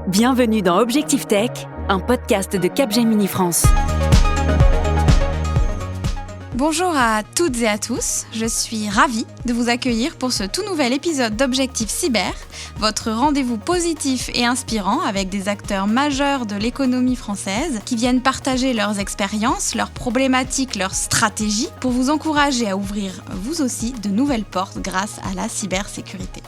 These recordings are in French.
Bienvenue dans Objectif Tech, un podcast de Capgemini France. Bonjour à toutes et à tous, je suis ravie de vous accueillir pour ce tout nouvel épisode d'Objectif Cyber, votre rendez-vous positif et inspirant avec des acteurs majeurs de l'économie française qui viennent partager leurs expériences, leurs problématiques, leurs stratégies pour vous encourager à ouvrir vous aussi de nouvelles portes grâce à la cybersécurité.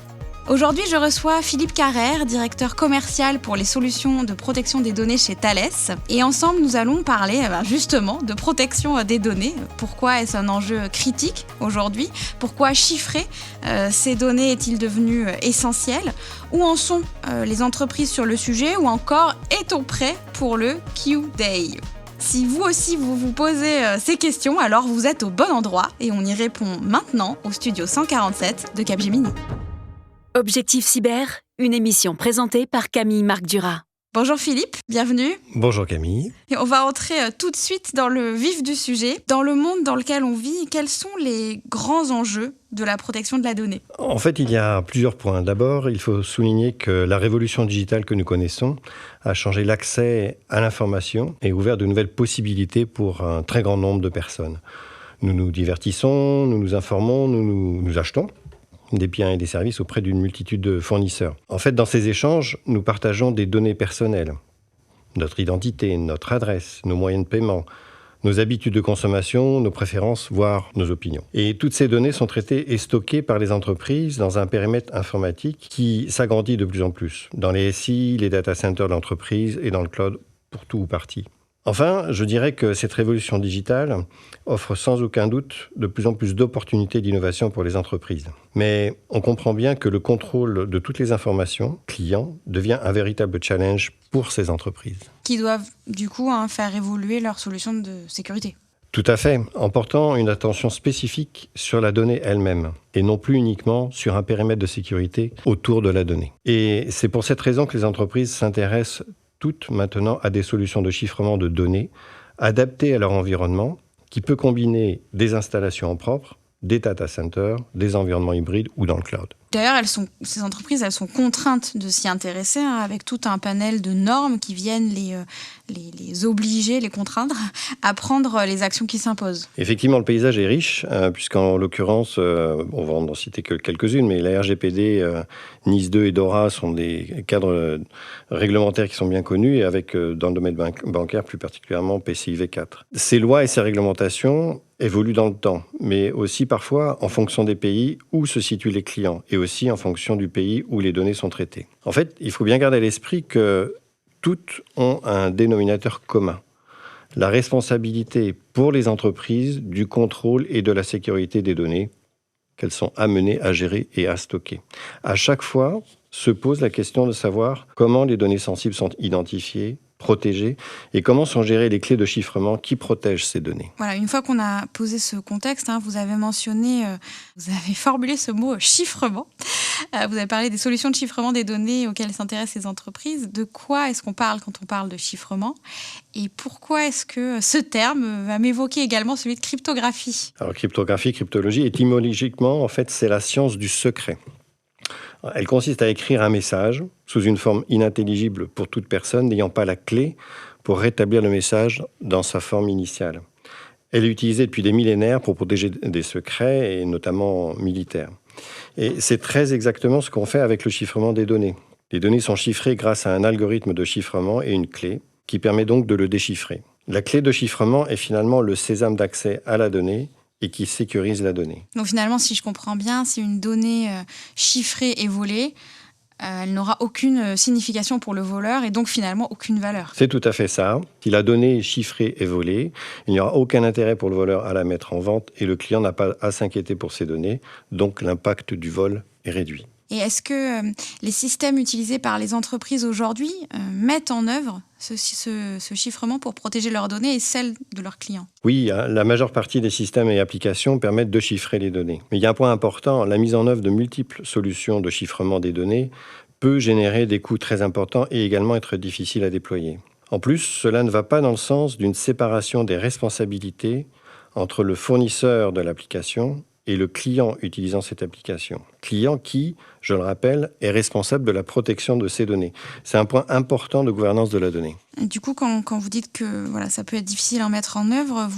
Aujourd'hui, je reçois Philippe Carrère, directeur commercial pour les solutions de protection des données chez Thales. Et ensemble, nous allons parler justement de protection des données. Pourquoi est-ce un enjeu critique aujourd'hui ? Pourquoi chiffrer ces données est-il devenu essentiel ? Où en sont les entreprises sur le sujet ? Ou encore, est-on prêt pour le Q-Day ? Si vous aussi vous posez ces questions, alors vous êtes au bon endroit et on y répond maintenant au studio 147 de Capgemini. Objectif Cyber, une émission présentée par Camille Marc-Duras. Bonjour Philippe, bienvenue. Bonjour Camille. Et on va entrer tout de suite dans le vif du sujet. Dans le monde dans lequel on vit, quels sont les grands enjeux de la protection de la donnée ? En fait, il y a plusieurs points. D'abord, il faut souligner que la révolution digitale que nous connaissons a changé l'accès à l'information et ouvert de nouvelles possibilités pour un très grand nombre de personnes. Nous nous divertissons, nous nous informons, nous achetons des biens et des services auprès d'une multitude de fournisseurs. En fait, dans ces échanges, nous partageons des données personnelles. Notre identité, notre adresse, nos moyens de paiement, nos habitudes de consommation, nos préférences, voire nos opinions. Et toutes ces données sont traitées et stockées par les entreprises dans un périmètre informatique qui s'agrandit de plus en plus, dans les SI, les data centers de l'entreprise et dans le cloud pour tout ou partie. Enfin, je dirais que cette révolution digitale offre sans aucun doute de plus en plus d'opportunités d'innovation pour les entreprises. Mais on comprend bien que le contrôle de toutes les informations clients devient un véritable challenge pour ces entreprises. Qui doivent du coup faire évoluer leurs solutions de sécurité. Tout à fait, en portant une attention spécifique sur la donnée elle-même et non plus uniquement sur un périmètre de sécurité autour de la donnée. Et c'est pour cette raison que les entreprises s'intéressent toutes maintenant à des solutions de chiffrement de données adaptées à leur environnement, qui peut combiner des installations en propre, des data centers, des environnements hybrides ou dans le cloud. D'ailleurs, ces entreprises, elles sont contraintes de s'y intéresser avec tout un panel de normes qui viennent les obliger, les contraindre à prendre les actions qui s'imposent. Effectivement, le paysage est riche, puisqu'en l'occurrence, on va en citer que quelques-unes, mais la RGPD, NIS 2 et DORA sont des cadres réglementaires qui sont bien connus, et avec, dans le domaine bancaire, plus particulièrement PCI V4. Ces lois et ces réglementations évoluent dans le temps, mais aussi parfois en fonction des pays où se situent les clients, et aussi en fonction du pays où les données sont traitées. En fait, il faut bien garder à l'esprit que toutes ont un dénominateur commun. La responsabilité pour les entreprises du contrôle et de la sécurité des données qu'elles sont amenées à gérer et à stocker. À chaque fois, se pose la question de savoir comment les données sensibles sont identifiées, protégées, et comment sont gérées les clés de chiffrement qui protègent ces données. Voilà, une fois qu'on a posé ce contexte, vous avez mentionné, vous avez formulé ce mot chiffrement. Vous avez parlé des solutions de chiffrement des données auxquelles s'intéressent les entreprises. De quoi est-ce qu'on parle quand on parle de chiffrement ? Et pourquoi est-ce que ce terme va m'évoquer également celui de cryptographie ? Alors, cryptographie, cryptologie, étymologiquement, en fait, c'est la science du secret. Elle consiste à écrire un message sous une forme inintelligible pour toute personne n'ayant pas la clé pour rétablir le message dans sa forme initiale. Elle est utilisée depuis des millénaires pour protéger des secrets, et notamment militaires. Et c'est très exactement ce qu'on fait avec le chiffrement des données. Les données sont chiffrées grâce à un algorithme de chiffrement et une clé qui permet donc de le déchiffrer. La clé de chiffrement est finalement le sésame d'accès à la donnée et qui sécurise la donnée. Donc finalement, si je comprends bien, si une donnée chiffrée est volée, elle n'aura aucune signification pour le voleur et donc finalement aucune valeur. C'est tout à fait ça. Si la donnée chiffrée est volée, il n'y aura aucun intérêt pour le voleur à la mettre en vente et le client n'a pas à s'inquiéter pour ses données, donc l'impact du vol est réduit. Et est-ce que les systèmes utilisés par les entreprises aujourd'hui mettent en œuvre ce chiffrement pour protéger leurs données et celles de leurs clients ? Oui, la majeure partie des systèmes et applications permettent de chiffrer les données. Mais il y a un point important, la mise en œuvre de multiples solutions de chiffrement des données peut générer des coûts très importants et également être difficile à déployer. En plus, cela ne va pas dans le sens d'une séparation des responsabilités entre le fournisseur de l'application et le client utilisant cette application. Client qui, je le rappelle, est responsable de la protection de ces données. C'est un point important de gouvernance de la donnée. Du coup, quand vous dites que ça peut être difficile à mettre en œuvre,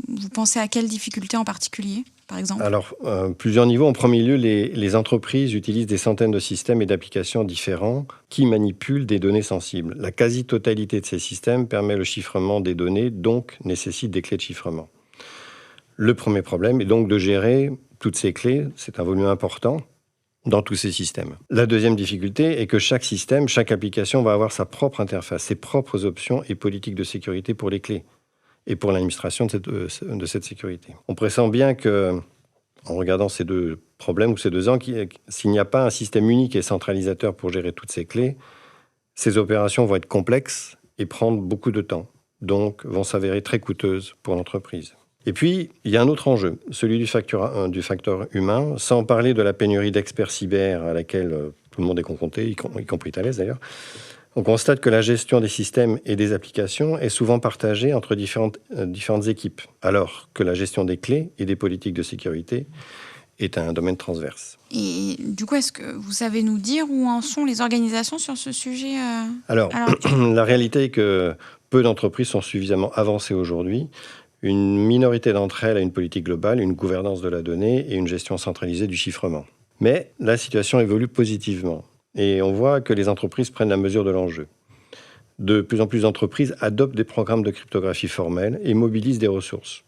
vous pensez à quelles difficultés en particulier, par exemple ? Alors, plusieurs niveaux. En premier lieu, les entreprises utilisent des centaines de systèmes et d'applications différents qui manipulent des données sensibles. La quasi-totalité de ces systèmes permet le chiffrement des données, donc nécessite des clés de chiffrement. Le premier problème est donc de gérer toutes ces clés. C'est un volume important dans tous ces systèmes. La deuxième difficulté est que chaque système, chaque application va avoir sa propre interface, ses propres options et politiques de sécurité pour les clés et pour l'administration de cette sécurité. On pressent bien que, en regardant ces deux problèmes ou ces deux angles, s'il n'y a pas un système unique et centralisateur pour gérer toutes ces clés, ces opérations vont être complexes et prendre beaucoup de temps, donc vont s'avérer très coûteuses pour l'entreprise. Et puis, il y a un autre enjeu, celui du facteur humain, sans parler de la pénurie d'experts cyber à laquelle tout le monde est confronté, y compris Thales d'ailleurs. On constate que la gestion des systèmes et des applications est souvent partagée entre différentes équipes, alors que la gestion des clés et des politiques de sécurité est un domaine transverse. Et du coup, est-ce que vous savez nous dire où en sont les organisations sur ce sujet Alors, la réalité est que peu d'entreprises sont suffisamment avancées aujourd'hui. Une minorité d'entre elles a une politique globale, une gouvernance de la donnée et une gestion centralisée du chiffrement. Mais la situation évolue positivement et on voit que les entreprises prennent la mesure de l'enjeu. De plus en plus d'entreprises adoptent des programmes de cryptographie formelle et mobilisent des ressources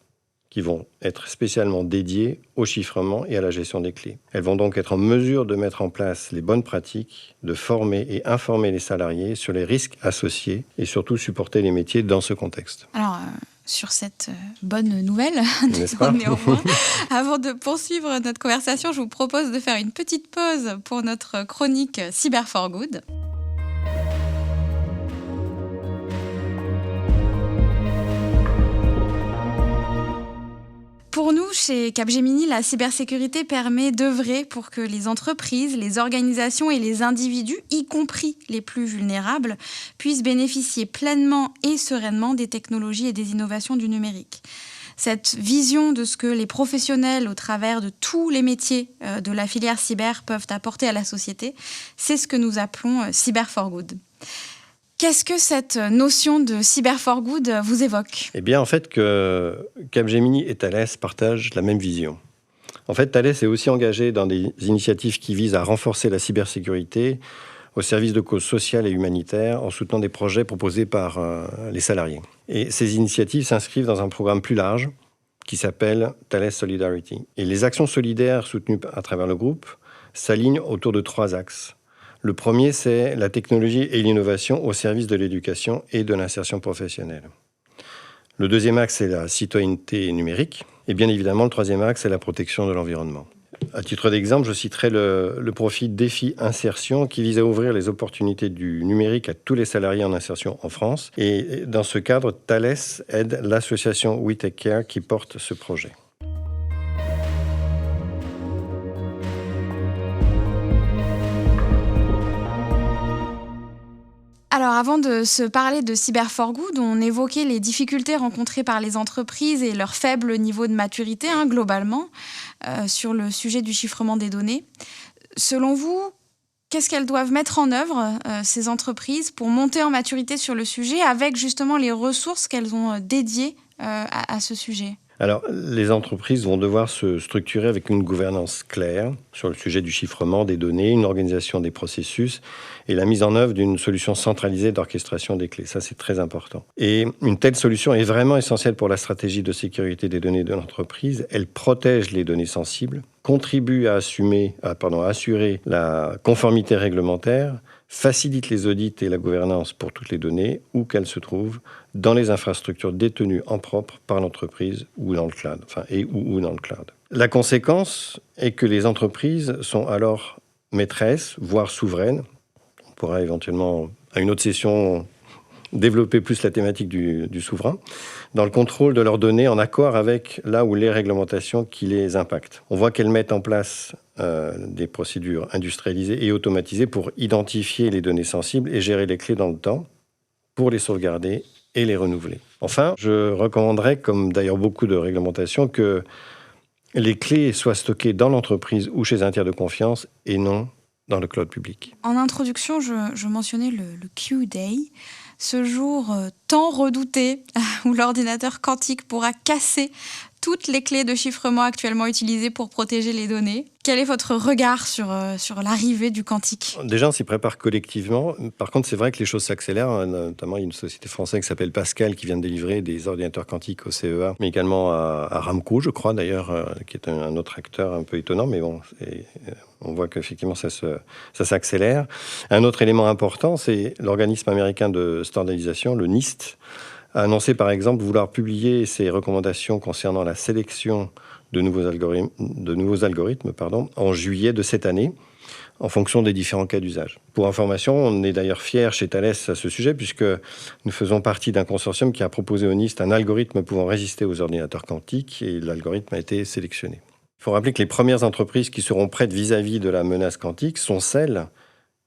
qui vont être spécialement dédiées au chiffrement et à la gestion des clés. Elles vont donc être en mesure de mettre en place les bonnes pratiques, de former et informer les salariés sur les risques associés et surtout supporter les métiers dans ce contexte. Alors, sur cette bonne nouvelle, n'est-ce pas ? néanmoins, avant de poursuivre notre conversation, je vous propose de faire une petite pause pour notre chronique Cyber for Good. Pour nous, chez Capgemini, la cybersécurité permet d'œuvrer pour que les entreprises, les organisations et les individus, y compris les plus vulnérables, puissent bénéficier pleinement et sereinement des technologies et des innovations du numérique. Cette vision de ce que les professionnels, au travers de tous les métiers de la filière cyber, peuvent apporter à la société, c'est ce que nous appelons Cyber for Good. Qu'est-ce que cette notion de Cyber for Good vous évoque ? Eh bien, en fait, que Capgemini et Thales partagent la même vision. En fait, Thales est aussi engagé dans des initiatives qui visent à renforcer la cybersécurité au service de causes sociales et humanitaires en soutenant des projets proposés par les salariés. Et ces initiatives s'inscrivent dans un programme plus large qui s'appelle Thales Solidarity. Et les actions solidaires soutenues à travers le groupe s'alignent autour de 3 axes. Le premier, c'est la technologie et l'innovation au service de l'éducation et de l'insertion professionnelle. Le deuxième axe, c'est la citoyenneté numérique. Et bien évidemment, le troisième axe, c'est la protection de l'environnement. À titre d'exemple, je citerai le profil Défi Insertion qui vise à ouvrir les opportunités du numérique à tous les salariés en insertion en France. Et dans ce cadre, Thales aide l'association We Take Care qui porte ce projet. Alors, avant de se parler de Cyber for Good, on évoquait les difficultés rencontrées par les entreprises et leur faible niveau de maturité, globalement, sur le sujet du chiffrement des données. Selon vous, qu'est-ce qu'elles doivent mettre en œuvre, ces entreprises, pour monter en maturité sur le sujet, avec justement les ressources qu'elles ont dédiées à ce sujet ? Alors, les entreprises vont devoir se structurer avec une gouvernance claire sur le sujet du chiffrement des données, une organisation des processus et la mise en œuvre d'une solution centralisée d'orchestration des clés. Ça, c'est très important. Et une telle solution est vraiment essentielle pour la stratégie de sécurité des données de l'entreprise. Elle protège les données sensibles, contribue à assurer la conformité réglementaire, facilite les audits et la gouvernance pour toutes les données, où qu'elles se trouvent, dans les infrastructures détenues en propre par l'entreprise ou dans le cloud, ou dans le cloud. La conséquence est que les entreprises sont alors maîtresses, voire souveraines. On pourra éventuellement, à une autre session, développer plus la thématique du souverain, dans le contrôle de leurs données en accord avec là où les réglementations qui les impactent. On voit qu'elles mettent en place des procédures industrialisées et automatisées pour identifier les données sensibles et gérer les clés dans le temps, pour les sauvegarder et les renouveler. Enfin, je recommanderais, comme d'ailleurs beaucoup de réglementations, que les clés soient stockées dans l'entreprise ou chez un tiers de confiance et non dans le cloud public. En introduction, je mentionnais le Q-Day, ce jour tant redouté où l'ordinateur quantique pourra casser toutes les clés de chiffrement actuellement utilisées pour protéger les données. Quel est votre regard sur l'arrivée du quantique ? Déjà, on s'y prépare collectivement. Par contre, c'est vrai que les choses s'accélèrent. Notamment, il y a une société française qui s'appelle Pascal qui vient de délivrer des ordinateurs quantiques au CEA, mais également à Ramco, je crois d'ailleurs, qui est un autre acteur un peu étonnant. Mais bon, on voit qu'effectivement, ça s'accélère. Un autre élément important, c'est l'organisme américain de standardisation, le NIST, a annoncé par exemple vouloir publier ses recommandations concernant la sélection de nouveaux algorithmes en juillet de cette année, en fonction des différents cas d'usage. Pour information, on est d'ailleurs fiers chez Thales à ce sujet, puisque nous faisons partie d'un consortium qui a proposé au NIST un algorithme pouvant résister aux ordinateurs quantiques, et l'algorithme a été sélectionné. Il faut rappeler que les premières entreprises qui seront prêtes vis-à-vis de la menace quantique sont celles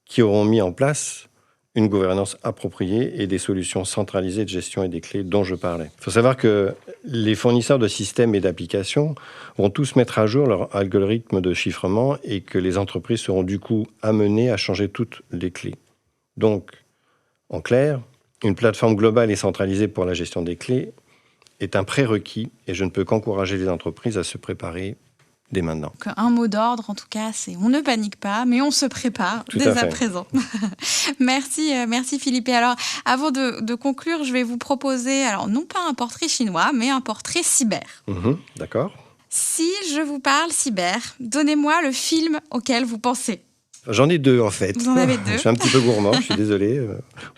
qui auront mis en place une gouvernance appropriée et des solutions centralisées de gestion et des clés dont je parlais. Il faut savoir que les fournisseurs de systèmes et d'applications vont tous mettre à jour leur algorithme de chiffrement et que les entreprises seront du coup amenées à changer toutes les clés. Donc, en clair, une plateforme globale et centralisée pour la gestion des clés est un prérequis et je ne peux qu'encourager les entreprises à se préparer dès maintenant. Donc, un mot d'ordre, en tout cas, c'est on ne panique pas, mais on se prépare dès à présent. Merci Philippe. Et alors, avant de conclure, je vais vous proposer, alors non pas un portrait chinois, mais un portrait cyber. D'accord. Si je vous parle cyber, donnez-moi le film auquel vous pensez. J'en ai deux, en fait. Vous en avez deux. Je suis un petit peu gourmand, je suis désolé.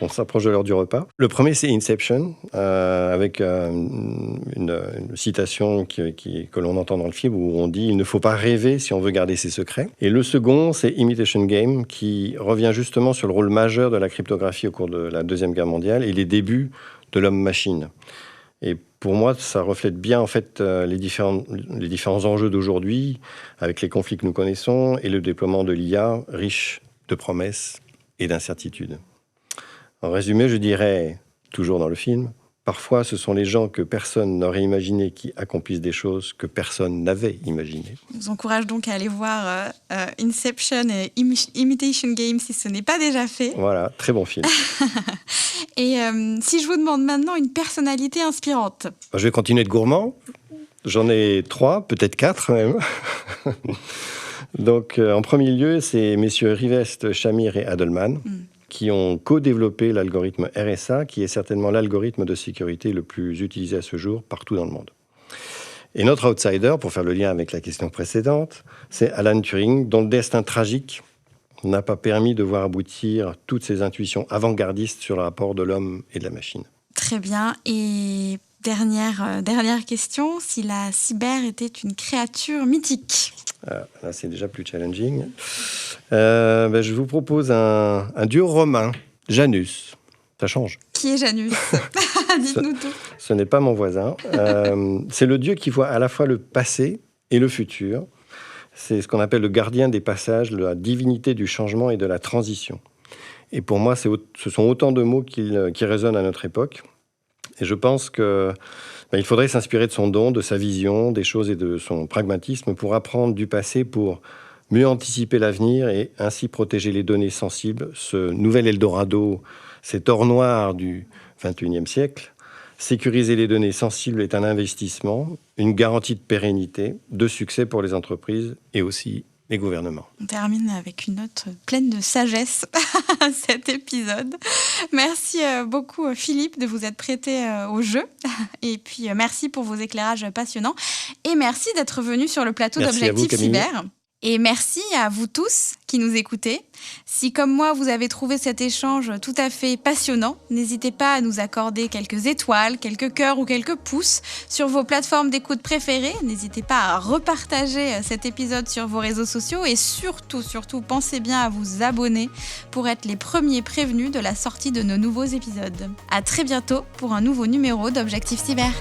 On s'approche de l'heure du repas. Le premier, c'est Inception, avec une citation que l'on entend dans le film où on dit « Il ne faut pas rêver si on veut garder ses secrets ». Et le second, c'est Imitation Game, qui revient justement sur le rôle majeur de la cryptographie au cours de la Deuxième Guerre mondiale et les débuts de l'homme-machine. Et pour moi, ça reflète bien en fait les différents enjeux d'aujourd'hui, avec les conflits que nous connaissons et le déploiement de l'IA riche de promesses et d'incertitudes. En résumé, je dirais, toujours dans le film, parfois ce sont les gens que personne n'aurait imaginé qui accomplissent des choses que personne n'avait imaginées. Je vous encourage donc à aller voir Inception et Imitation Game si ce n'est pas déjà fait. Voilà, très bon film. Et si je vous demande maintenant une personnalité inspirante ? Je vais continuer de gourmand. J'en ai 3, peut-être 4 même. Donc, en premier lieu, c'est messieurs Rivest, Shamir et Adelman, qui ont co-développé l'algorithme RSA, qui est certainement l'algorithme de sécurité le plus utilisé à ce jour partout dans le monde. Et notre outsider, pour faire le lien avec la question précédente, c'est Alan Turing, dont le destin tragique n'a pas permis de voir aboutir toutes ces intuitions avant-gardistes sur le rapport de l'homme et de la machine. Très bien. Et dernière question, si la cyber était une créature mythique ? Là, c'est déjà plus challenging. Je vous propose un dieu romain, Janus. Ça change. Qui est Janus ? Dites-nous tout. Ce n'est pas mon voisin. C'est le dieu qui voit à la fois le passé et le futur. C'est ce qu'on appelle le gardien des passages, la divinité du changement et de la transition. Et pour moi, ce sont autant de mots qui résonnent à notre époque. Et je pense qu'il faudrait s'inspirer de son don, de sa vision des choses et de son pragmatisme pour apprendre du passé, pour mieux anticiper l'avenir et ainsi protéger les données sensibles, ce nouvel Eldorado, cet or noir du XXIe siècle. Sécuriser les données sensibles est un investissement, une garantie de pérennité, de succès pour les entreprises et aussi les gouvernements. On termine avec une note pleine de sagesse cet épisode. Merci beaucoup Philippe de vous être prêté au jeu. Et puis merci pour vos éclairages passionnants. Et merci d'être venu sur le plateau d'Objectif Cyber. Et merci à vous tous qui nous écoutez. Si, comme moi, vous avez trouvé cet échange tout à fait passionnant, n'hésitez pas à nous accorder quelques étoiles, quelques cœurs ou quelques pouces sur vos plateformes d'écoute préférées. N'hésitez pas à repartager cet épisode sur vos réseaux sociaux et surtout, pensez bien à vous abonner pour être les premiers prévenus de la sortie de nos nouveaux épisodes. À très bientôt pour un nouveau numéro d'Objectif Cyber.